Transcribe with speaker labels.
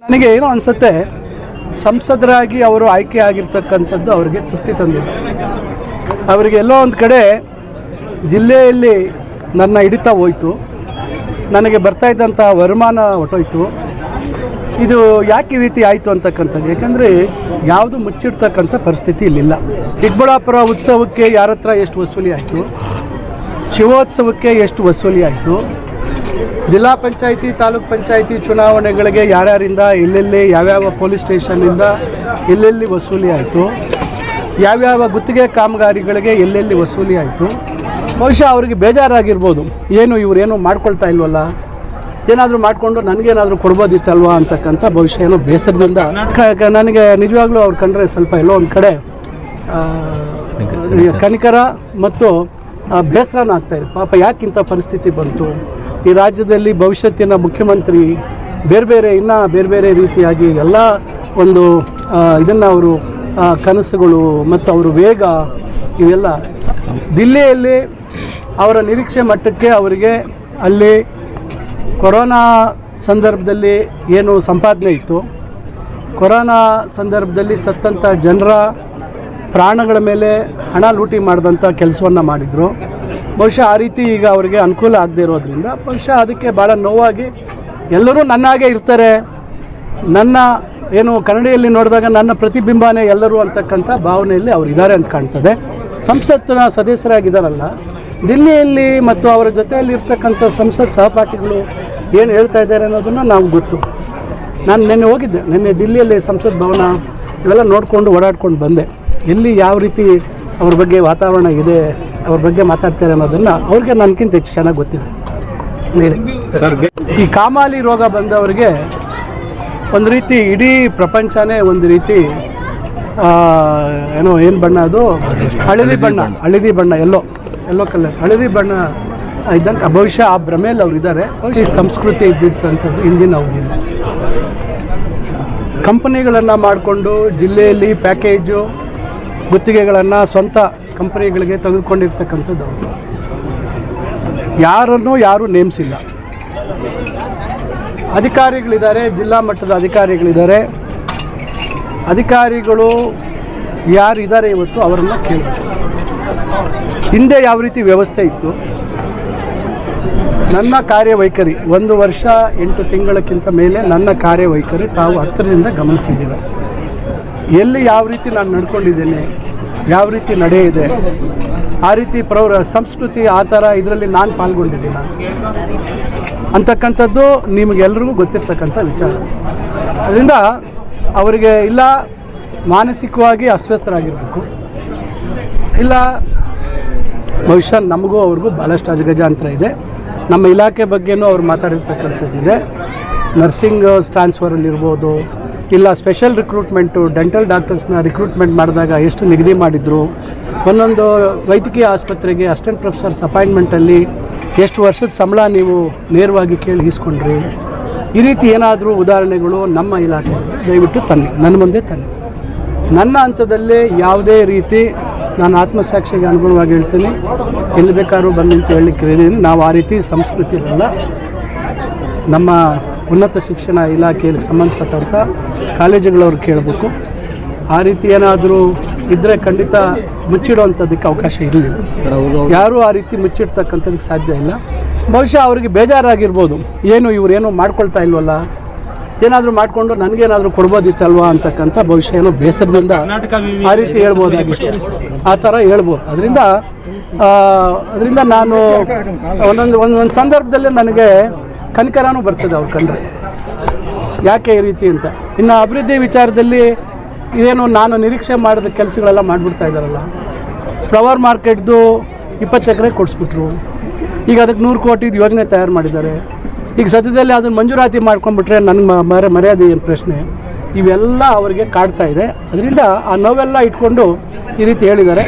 Speaker 1: ನನಗೆ ಏನೋ ಅನಿಸುತ್ತೆ, ಸಂಸದರಾಗಿ ಅವರು ಆಯ್ಕೆ ಆಗಿರ್ತಕ್ಕಂಥದ್ದು ಅವರಿಗೆ ತೃಪ್ತಿ ತಂದಿದೆ. ಅವರಿಗೆ ಎಲ್ಲೋ ಒಂದು ಕಡೆ ಜಿಲ್ಲೆಯಲ್ಲಿ ನನ್ನ ಹಿಡಿತ ಹೋಯಿತು, ನನಗೆ ಬರ್ತಾಯಿದ್ದಂಥ ವರಮಾನ ಹೊಟ್ಟೋಯ್ತು. ಇದು ಯಾಕೆ ಈ ರೀತಿ ಆಯಿತು ಅಂತಕ್ಕಂಥದ್ದು, ಯಾಕಂದರೆ ಯಾವುದು ಮುಚ್ಚಿಡ್ತಕ್ಕಂಥ ಪರಿಸ್ಥಿತಿ ಇಲ್ಲಿಲ್ಲ. ಚಿಕ್ಕಬಳ್ಳಾಪುರ ಉತ್ಸವಕ್ಕೆ ಯಾರ ಹತ್ರ ಎಷ್ಟು ವಸೂಲಿ ಆಯಿತು, ಶಿವೋತ್ಸವಕ್ಕೆ ಎಷ್ಟು ವಸೂಲಿ ಆಯಿತು, ಜಿಲ್ಲಾ ಪಂಚಾಯಿತಿ ತಾಲೂಕ್ ಪಂಚಾಯಿತಿ ಚುನಾವಣೆಗಳಿಗೆ ಯಾರ್ಯಾರಿಂದ ಎಲ್ಲೆಲ್ಲಿ ಯಾವ್ಯಾವ ಪೊಲೀಸ್ ಸ್ಟೇಷನ್ನಿಂದ ಎಲ್ಲೆಲ್ಲಿ ವಸೂಲಿ ಆಯಿತು, ಯಾವ್ಯಾವ ಗುತ್ತಿಗೆ ಕಾಮಗಾರಿಗಳಿಗೆ ಎಲ್ಲೆಲ್ಲಿ ವಸೂಲಿ ಆಯಿತು. ಬಹುಶಃ ಅವರಿಗೆ ಬೇಜಾರಾಗಿರ್ಬೋದು, ಏನು ಇವರೇನು ಮಾಡ್ಕೊಳ್ತಾ ಇಲ್ವಲ್ಲ, ಏನಾದರೂ ಮಾಡಿಕೊಂಡು ನನಗೇನಾದರೂ ಕೊಡ್ಬೋದಿತ್ತಲ್ವ ಅಂತಕ್ಕಂಥ ಬಹುಶಃ ಏನೋ ಬೇಸರದಿಂದ ನನಗೆ ನಿಜವಾಗ್ಲೂ ಅವ್ರು ಕಂಡ್ರೆ ಸ್ವಲ್ಪ ಎಲ್ಲೋ ಒಂದು ಕಡೆ ಕನಿಕರ ಮತ್ತು ಬೇಸರನ ಆಗ್ತಾಯಿದೆ. ಪಾಪ ಯಾಕಿಂಥ ಪರಿಸ್ಥಿತಿ ಬಂತು, ಈ ರಾಜ್ಯದಲ್ಲಿ ಭವಿಷ್ಯತ್ತಿನ ಮುಖ್ಯಮಂತ್ರಿ ಬೇರೆ ಬೇರೆ ರೀತಿಯಾಗಿ ಎಲ್ಲ ಒಂದು ಇದನ್ನು ಅವರು ಕನಸುಗಳು ಮತ್ತು ಅವರು ವೇಗ ಇವೆಲ್ಲ ದಿಲ್ಲಿಯಲ್ಲಿ ಅವರ ನಿರೀಕ್ಷೆ ಮಟ್ಟಕ್ಕೆ ಅವರಿಗೆ ಅಲ್ಲಿ ಕೊರೋನಾ ಸಂದರ್ಭದಲ್ಲಿ ಏನು ಸಂಪಾದನೆ ಇತ್ತು, ಕೊರೋನಾ ಸಂದರ್ಭದಲ್ಲಿ ಸತ್ತಂಥ ಜನರ ಪ್ರಾಣಗಳ ಮೇಲೆ ಹಣ ಲೂಟಿ ಮಾಡಿದಂಥ ಕೆಲಸವನ್ನು ಮಾಡಿದರು. ಬಹುಶಃ ಆ ರೀತಿ ಈಗ ಅವರಿಗೆ ಅನುಕೂಲ ಆಗದೆ ಇರೋದ್ರಿಂದ ಬಹುಶಃ ಅದಕ್ಕೆ ಭಾಳ ನೋವಾಗಿ ಎಲ್ಲರೂ ನನ್ನಾಗೆ ಇರ್ತಾರೆ, ನನ್ನ ಏನು ಕನ್ನಡಿಯಲ್ಲಿ ನೋಡಿದಾಗ ನನ್ನ ಪ್ರತಿಬಿಂಬನೇ ಎಲ್ಲರೂ ಅಂತಕ್ಕಂಥ ಭಾವನೆಯಲ್ಲಿ ಅವರು ಇದ್ದಾರೆ ಅಂತ ಕಾಣ್ತದೆ. ಸಂಸತ್ತಿನ ಸದಸ್ಯರಾಗಿದ್ದಾರಲ್ಲ ದಿಲ್ಲಿಯಲ್ಲಿ ಮತ್ತು ಅವರ ಜೊತೆಯಲ್ಲಿ ಇರ್ತಕ್ಕಂಥ ಸಂಸತ್ ಸಹಪಾಠಿಗಳು ಏನು ಹೇಳ್ತಾ ಇದ್ದಾರೆ ಅನ್ನೋದನ್ನು ನಾವು ಗೊತ್ತು. ನಾನು ನಿನ್ನೆ ಹೋಗಿದ್ದೆ, ನಿನ್ನೆ ದಿಲ್ಲಿಯಲ್ಲಿ ಸಂಸತ್ ಭವನ ಇವೆಲ್ಲ ನೋಡಿಕೊಂಡು ಓಡಾಡ್ಕೊಂಡು ಬಂದೆ. ಎಲ್ಲಿ ಯಾವ ರೀತಿ ಅವ್ರ ಬಗ್ಗೆ ವಾತಾವರಣ ಇದೆ, ಅವ್ರ ಬಗ್ಗೆ ಮಾತಾಡ್ತಾರೆ ಅನ್ನೋದನ್ನು ಅವ್ರಿಗೆ ನನಗಿಂತ ಹೆಚ್ಚು ಚೆನ್ನಾಗಿ ಗೊತ್ತಿದೆ. ಈ ಕಾಮಾಲಿ ರೋಗ ಬಂದವರಿಗೆ ಒಂದು ರೀತಿ ಇಡೀ ಪ್ರಪಂಚನೇ ಒಂದು ರೀತಿ ಏನೋ ಏನು ಬಣ್ಣ ಅದು ಹಳದಿ ಬಣ್ಣ ಎಲ್ಲೋ ಕಲರ್ ಹಳದಿ ಬಣ್ಣ ಇದ್ದಂಗೆ ಬಹುಶಃ ಆ ಭ್ರಮೆಯಲ್ಲಿ ಅವ್ರು ಇದ್ದಾರೆ. ಈ ಸಂಸ್ಕೃತಿ ಇದ್ದಿರ್ತಂಥದ್ದು ಹಿಂದಿನ ಅವಧಿಲ್ಲ. ಕಂಪನಿಗಳನ್ನು ಮಾಡಿಕೊಂಡು ಜಿಲ್ಲೆಯಲ್ಲಿ ಪ್ಯಾಕೇಜು ಗುತ್ತಿಗೆಗಳನ್ನು ಸ್ವಂತ ಕಂಪನಿಗಳಿಗೆ ತೆಗೆದುಕೊಂಡಿರ್ತಕ್ಕಂಥದ್ದು ಅವರು ಯಾರು ನೇಮಿಸಿಲ್ಲ. ಅಧಿಕಾರಿಗಳಿದ್ದಾರೆ, ಜಿಲ್ಲಾ ಮಟ್ಟದ ಅಧಿಕಾರಿಗಳಿದ್ದಾರೆ. ಅಧಿಕಾರಿಗಳು ಯಾರಿದ್ದಾರೆ ಇವತ್ತು ಅವರನ್ನು ಕೇಳಬೇಕು. ಹಿಂದೆ ಯಾವ ರೀತಿ ವ್ಯವಸ್ಥೆ ಇತ್ತು, ನನ್ನ ಕಾರ್ಯವೈಖರಿ 1 ವರ್ಷ 8 ತಿಂಗಳಕ್ಕಿಂತ ಮೇಲೆ ನನ್ನ ಕಾರ್ಯವೈಖರಿ ತಾವು ಹತ್ತಿರದಿಂದ ಗಮನಿಸಿದ್ದೀರ. ಎಲ್ಲಿ ಯಾವ ರೀತಿ ನಾನು ನಡ್ಕೊಂಡಿದ್ದೇನೆ, ಯಾವ ರೀತಿ ನಡೆ ಇದೆ, ಆ ರೀತಿ ಸಂಸ್ಕೃತಿ ಆ ಥರ ಇದರಲ್ಲಿ ನಾನು ಪಾಲ್ಗೊಂಡಿದ್ದೀನಿ ಅಂತಕ್ಕಂಥದ್ದು ನಿಮಗೆಲ್ರಿಗೂ ಗೊತ್ತಿರ್ತಕ್ಕಂಥ ವಿಚಾರ. ಅದರಿಂದ ಅವರಿಗೆ ಇಲ್ಲ ಮಾನಸಿಕವಾಗಿ ಅಸ್ವಸ್ಥರಾಗಿರಬೇಕು, ಇಲ್ಲ ಬಹುಶಃ ನಮಗೂ ಅವ್ರಿಗೂ ಭಾಳಷ್ಟು ಅಜಗಜಾಂತರ ಇದೆ. ನಮ್ಮ ಇಲಾಖೆ ಬಗ್ಗೆನೂ ಅವ್ರು ಮಾತಾಡಿರ್ತಕ್ಕಂಥದ್ದಿದೆ. ನರ್ಸಿಂಗ್ ಟ್ರಾನ್ಸ್ಫರಲ್ಲಿರ್ಬೋದು, ಇಲ್ಲ ಸ್ಪೆಷಲ್ ರಿಕ್ರೂಟ್ಮೆಂಟು ಡೆಂಟಲ್ ಡಾಕ್ಟರ್ಸ್ನ ರಿಕ್ರೂಟ್ಮೆಂಟ್ ಮಾಡಿದಾಗ ಎಷ್ಟು ನಿಗದಿ ಮಾಡಿದರು, ಒಂದೊಂದು ವೈದ್ಯಕೀಯ ಆಸ್ಪತ್ರೆಗೆ ಅಸಿಸ್ಟೆಂಟ್ ಪ್ರೊಫೆಸರ್ಸ್ ಅಪಾಯಿಂಟ್ಮೆಂಟಲ್ಲಿ ಎಷ್ಟು ವರ್ಷದ ಸಂಬಳ ನೀವು ನೇರವಾಗಿ ಕೇಳಿ ಇಸ್ಕೊಂಡ್ರಿ. ಈ ರೀತಿ ಏನಾದರೂ ಉದಾಹರಣೆಗಳು ನಮ್ಮ ಇಲಾಖೆ ದಯವಿಟ್ಟು ತನ್ನಿ, ನನ್ನ ಮುಂದೆ ತನ್ನಿ. ನನ್ನ ಹಂತದಲ್ಲೇ ಯಾವುದೇ ರೀತಿ ನಾನು ಆತ್ಮಸಾಕ್ಷಿಗೆ ಅನುಗುಣವಾಗಿ ಹೇಳ್ತೀನಿ, ಎಲ್ಲಿ ಬೇಕಾದ್ರೂ ಬಂದು ಅಂತ ಹೇಳಲಿಕ್ಕೆ ಹೇಳಿದ್ದೀನಿ. ನಾವು ಆ ರೀತಿ ಸಂಸ್ಕೃತಿ ಇರಲ್ಲ. ನಮ್ಮ ಉನ್ನತ ಶಿಕ್ಷಣ ಇಲಾಖೆಯಲ್ಲಿ ಸಂಬಂಧಪಟ್ಟಂಥ ಕಾಲೇಜುಗಳವ್ರು ಕೇಳಬೇಕು. ಆ ರೀತಿ ಏನಾದರೂ ಇದ್ದರೆ ಖಂಡಿತ ಮುಚ್ಚಿಡುವಂಥದ್ದಕ್ಕೆ ಅವಕಾಶ ಇರಲಿಲ್ಲ. ಯಾರೂ ಆ ರೀತಿ ಮುಚ್ಚಿಡ್ತಕ್ಕಂಥದ್ದಕ್ಕೆ ಸಾಧ್ಯ ಇಲ್ಲ. ಬಹುಶಃ ಅವರಿಗೆ ಬೇಜಾರಾಗಿರ್ಬೋದು, ಏನು ಇವರೇನು ಮಾಡ್ಕೊಳ್ತಾ ಇಲ್ವಲ್ಲ, ಏನಾದರೂ ಮಾಡಿಕೊಂಡು ನನಗೇನಾದರೂ ಕೊಡ್ಬೋದಿತ್ತಲ್ವ ಅಂತಕ್ಕಂಥ ಬಹುಶಃ ಏನೋ ಬೇಸರದಿಂದ ಆ ರೀತಿ ಹೇಳ್ಬೋದಾಗಿತ್ತು, ಆ ಥರ ಹೇಳ್ಬೋದು. ಅದರಿಂದ ನಾನು ಒಂದೊಂದು ಸಂದರ್ಭದಲ್ಲಿ ನನಗೆ ಕನಿಕರನೂ ಬರ್ತದೆ ಅವ್ರು ಕಂಡ್ರೆ, ಯಾಕೆ ಈ ರೀತಿ ಅಂತ. ಇನ್ನು ಅಭಿವೃದ್ಧಿ ವಿಚಾರದಲ್ಲಿ ಇದೇನು ನಾನು ನಿರೀಕ್ಷೆ ಮಾಡಿದ ಕೆಲಸಗಳೆಲ್ಲ ಮಾಡಿಬಿಡ್ತಾ ಇದ್ದಾರಲ್ಲ. ಫ್ಲವರ್ ಮಾರ್ಕೆಟ್ದು 20 ಎಕರೆ ಕೊಡಿಸ್ಬಿಟ್ರು, ಈಗ ಅದಕ್ಕೆ 100 ಕೋಟಿದು ಯೋಜನೆ ತಯಾರು ಮಾಡಿದ್ದಾರೆ. ಈಗ ಸದ್ಯದಲ್ಲಿ ಅದನ್ನು ಮಂಜೂರಾತಿ ಮಾಡ್ಕೊಂಡ್ಬಿಟ್ರೆ ನನಗೆ ಮರ್ಯಾದೆ ಏನು ಪ್ರಶ್ನೆ, ಇವೆಲ್ಲ ಅವರಿಗೆ ಕಾಡ್ತಾ ಇದೆ. ಅದರಿಂದ ಆ ನೋವೆಲ್ಲ ಇಟ್ಕೊಂಡು ಈ ರೀತಿ ಹೇಳಿದ್ದಾರೆ.